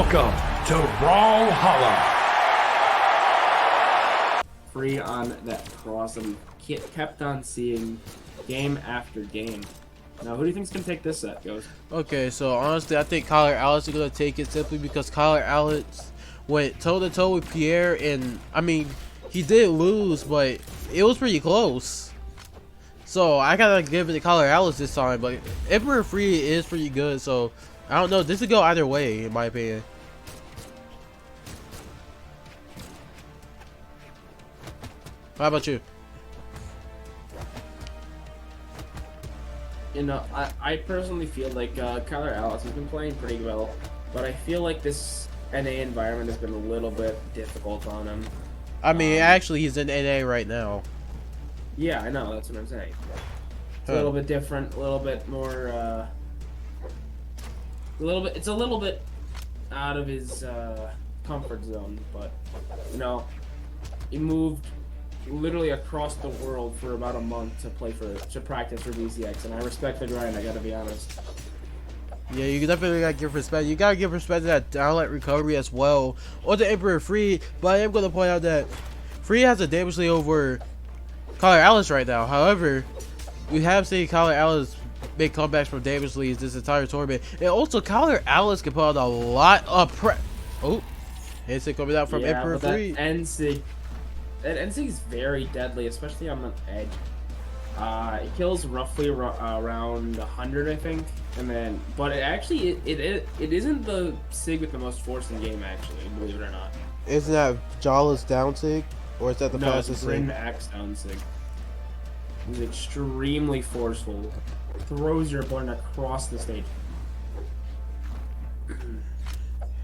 Welcome to Vodhalla. Free on that cross that we kept on seeing game after game. Now, who do you think's gonna take this set, Ghost? Okay, so honestly, I think Kylar Alice is gonna take it simply because Kylar Alice went toe to toe with Pierre, and I mean, he did lose, but it was pretty close. So I gotta give it to Kylar Alice this time. But Emperor Free is pretty good, so I don't know. This could go either way, in my opinion. How about you? You know, I personally feel like Kylar Alice has been playing pretty well, but I feel like this NA environment has been a little bit difficult on him. I mean, actually, he's in NA right now. Yeah, I know. That's what I'm saying. It's a little bit different, a little bit more, it's a little bit out of his comfort zone, but, you know, he moved literally across the world for about a month to practice for VCX, and I respect the grind, I gotta be honest. Yeah, you definitely gotta give respect. You gotta give respect to that downlight recovery as well, or the Emperor Free. But I am gonna point out that Free has a damage lead over Kylar Alice right now. However, we have seen Kylar Alice make comebacks from damage leads this entire tournament, and also Kylar Alice can put out a lot of hits coming out from Emperor Free. That NC is very deadly, especially on the edge. It kills roughly around 100, I think, and then, but it isn't the Sig with the most force in the game, actually, believe it or not. Isn't that Jala's down Sig, or is that the fastest Sig? No, it's X down Sig. He's extremely forceful. Throws your opponent across the stage.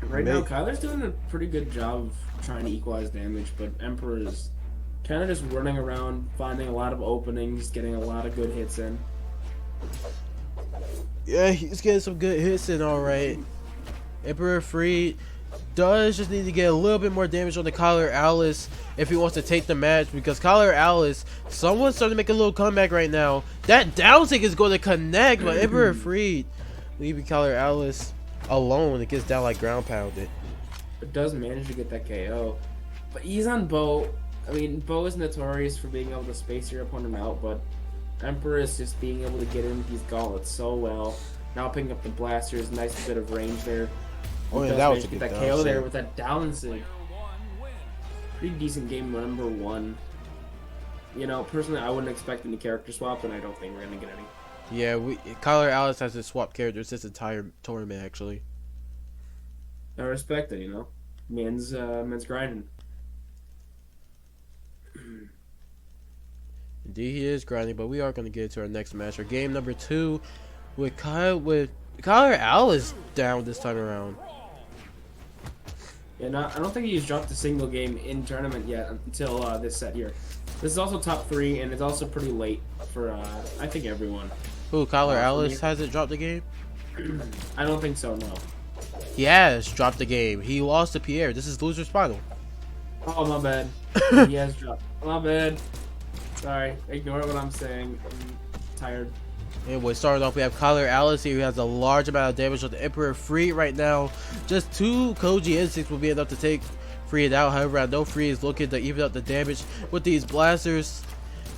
Right now, Kylar's doing a pretty good job of trying to equalize damage, but Emperor is kind of just running around, finding a lot of openings, getting a lot of good hits in. Yeah, he's getting some good hits in, alright. Emperor Free does just need to get a little bit more damage on the Kylar Alice if he wants to take the match, because Kylar Alice, someone's starting to make a little comeback right now. That down stick is going to connect, but Emperor Free leaving Kylar Alice alone. It gets down like ground pounded. It does manage to get that KO, but he's on Bo. I mean, Bo is notorious for being able to space your opponent out, but Emperor is just being able to get in these gauntlets so well. Now picking up the blasters, nice bit of range there. Oh yeah, that was a good that KO there with that down sig. Pretty decent game number one. You know, personally, I wouldn't expect any character swaps, and I don't think we're gonna get any. Yeah, Kylar Alice has to swap characters this entire tournament, actually. I respect it, you know. Man's grinding. Indeed, he is grinding, but we are going to get to our next match, or game number 2, with Kylar Alice down this time around. Yeah, I don't think he's dropped a single game in tournament yet until this set here. This is also top 3, and it's also pretty late for I think everyone. Who, Kylar Alice hasn't dropped the game? I don't think so, no. He has dropped the game. He lost to Pierre. This is loser's final. Oh, my bad. He has dropped. My bad. Sorry. Ignore what I'm saying. I'm tired. Anyway, starting off, we have Kylar Alice here, who has a large amount of damage with the Emperor Free right now. Just 2 Koji instincts will be enough to take Free it out. However, I know Free is looking to even out the damage with these blasters.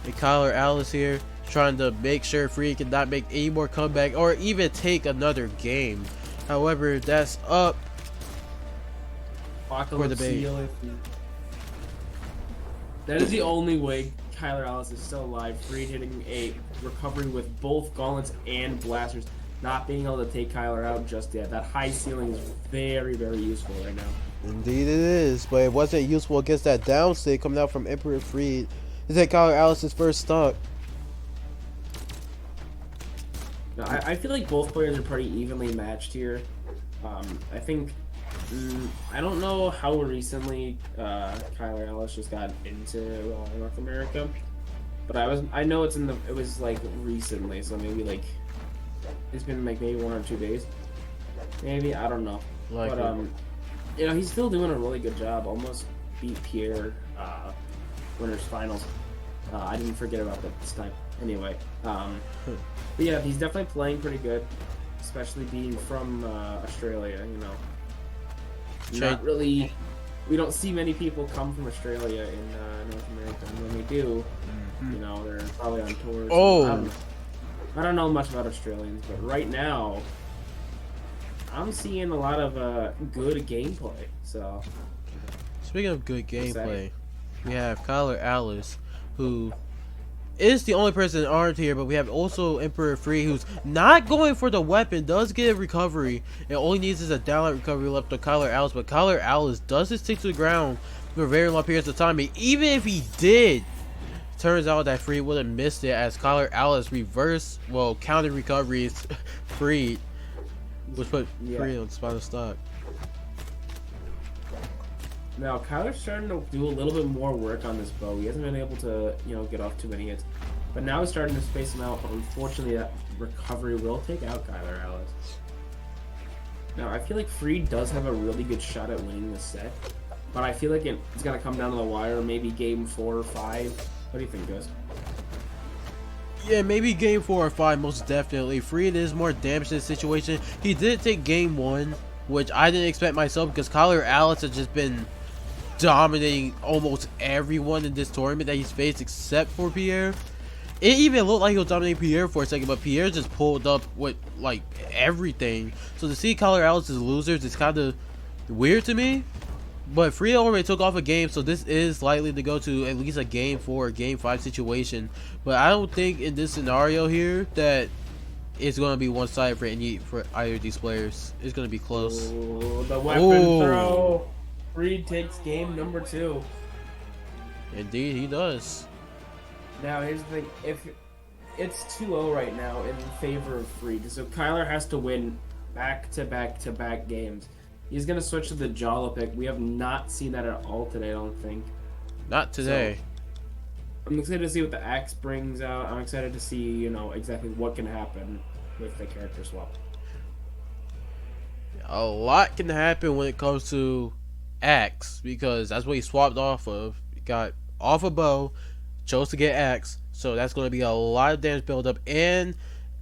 And Kylar Alice here trying to make sure Free cannot make any more comeback or even take another game. However, that's up for debate. That is the only way Kylar Alice is still alive. Free hitting a recovery with both gauntlets and blasters, not being able to take Kylar out just yet. That high ceiling is very, very useful right now. Indeed it is, but it wasn't useful against that down stick coming out from Emperor Free. Is that Kylar Alice's first stock? No, I feel like both players are pretty evenly matched here. I think I don't know how recently Kylar Alice just got into North America, but I know it was like recently, so maybe like it's been like maybe 1 or 2 days, maybe, I don't know. But you know, he's still doing a really good job. Almost beat Pierre winners finals. I didn't forget about that this time. Anyway, but yeah, he's definitely playing pretty good, especially being from Australia, you know. not really. We don't see many people come from Australia in North America, and when we do, you know, they're probably on tours. Oh. I don't know much about Australians, but right now, I'm seeing a lot of good gameplay. So, speaking of good gameplay, we have Kylar Alice, who is the only person armed here, but we have also Emperor Free, who's not going for the weapon, does get a recovery, and all he needs is a downlight recovery left on Kylar Alice, but Kylar Alice doesn't stick to the ground for very long periods of time, and even if he did, turns out that Free would have missed it as Kylar Alice reverse, well, counter recoveries Free, which put Free on spot of stock. Now, Kyler's starting to do a little bit more work on this bow. He hasn't been able to, you know, get off too many hits. But now he's starting to space him out. But unfortunately, that recovery will take out Kylar Alice. Now, I feel like Free does have a really good shot at winning this set. But I feel like it's going to come down to the wire. Maybe game 4 or 5. What do you think, Gus? Yeah, maybe game 4 or 5, most definitely. Free is more damage to the situation. He did take game 1, which I didn't expect myself because Kylar Alice has just been dominating almost everyone in this tournament that he's faced except for Pierre. It even looked like he was dominating Pierre for a second, but Pierre just pulled up with like everything. So to see Kylar Alice's losers is kind of weird to me. But Free already took off a game, so this is likely to go to at least a game 4 or game 5 situation. But I don't think in this scenario here that it's going to be one-sided for either of these players. It's going to be close. Ooh, the weapon throw. Free takes game number 2. Indeed, he does. Now, here's the thing. If it's 2-0 right now in favor of Free, so Kylar has to win back-to-back-to-back games. He's going to switch to the Jala pick. We have not seen that at all today, I don't think. Not today. So, I'm excited to see what the Axe brings out. I'm excited to see, you know, exactly what can happen with the character swap. A lot can happen when it comes to Axe, because that's what he swapped off of. He got off a bow, chose to get Axe, so that's going to be a lot of damage build up, and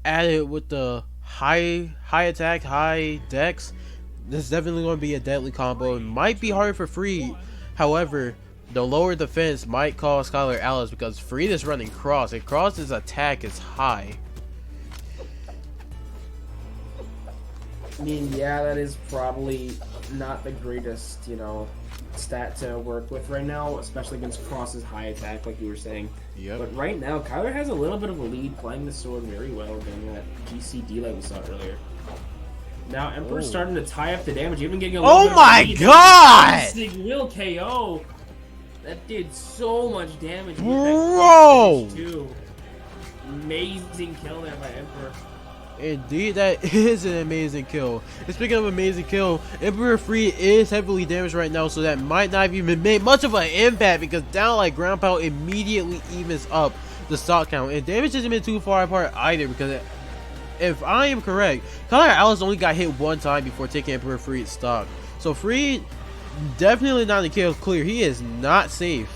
added with the high attack, high dex, this is definitely going to be a deadly combo. It might be hard for Free, however, the lower defense might cause Kylar Alice because Free is running cross, and cross's attack is high. I mean, yeah, that is probably not the greatest, you know, stat to work with right now, especially against Cross's high attack, like you were saying. Yep. But right now, Kylar has a little bit of a lead, playing the sword very well, getting that GCD like we saw earlier. Now, Emperor's starting to tie up the damage, even getting a little bit of a lead. God! Will KO. That did so much damage. Bro! Too. Amazing kill there by Emperor. Indeed, that is an amazing kill. And speaking of amazing kill, Emperor Free is heavily damaged right now, so that might not even make much of an impact because down like ground pound immediately evens up the stock count. And damage isn't been too far apart either because if I am correct, Kylar Alice only got hit one time before taking Emperor Free's stock. So Free definitely not the kill clear. He is not safe.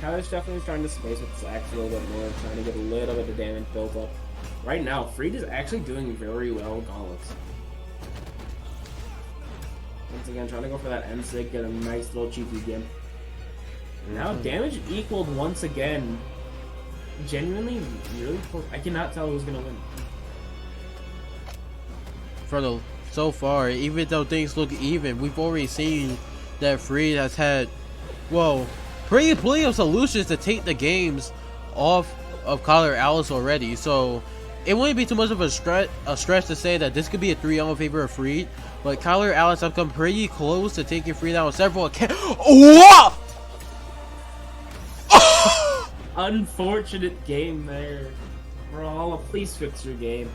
Kylar's definitely trying to space with his axe a little bit more, trying to get a little bit of damage built up. Right now, Freed is actually doing very well with gauntlets. Once again, trying to go for that M-sig, get a nice little cheeky gimp. Now, damage equaled once again. Genuinely, really close. I cannot tell who's going to win. So far, even though things look even, we've already seen that Freed has had, well, plenty of solutions to take the games off of Kylar Alice already, so it wouldn't be too much of a stretch to say that this could be a 3-0 in favor of Freed, but Kylar Alice have come pretty close to taking Freed out on several accounts. What? Unfortunate game there. Brawlhalla, please fix your game.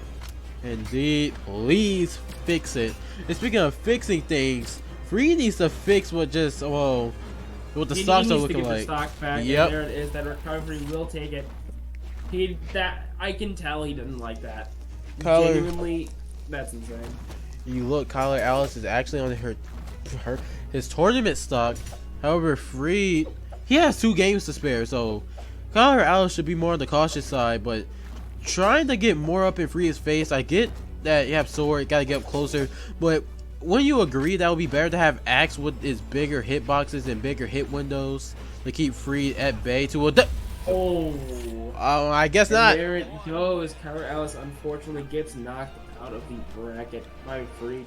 Indeed, please fix it. And speaking of fixing things, Freed needs to fix what just, well, what the stocks are looking like. Stock back. Yep. There it is. That recovery will take it. I can tell he didn't like that. Kylar, genuinely, that's insane. You look, Kylar Alice is actually on his tournament stock. However, Freed, he has 2 games to spare, so Kylar Alice should be more on the cautious side. But trying to get more up in Freed's face, I get that you have sword, gotta get up closer. But wouldn't you agree that would be better to have axe with its bigger hitboxes and bigger hit windows to keep Free at bay to a Oh, I guess and not. there it goes. Kylar Alice unfortunately gets knocked out of the bracket by Free.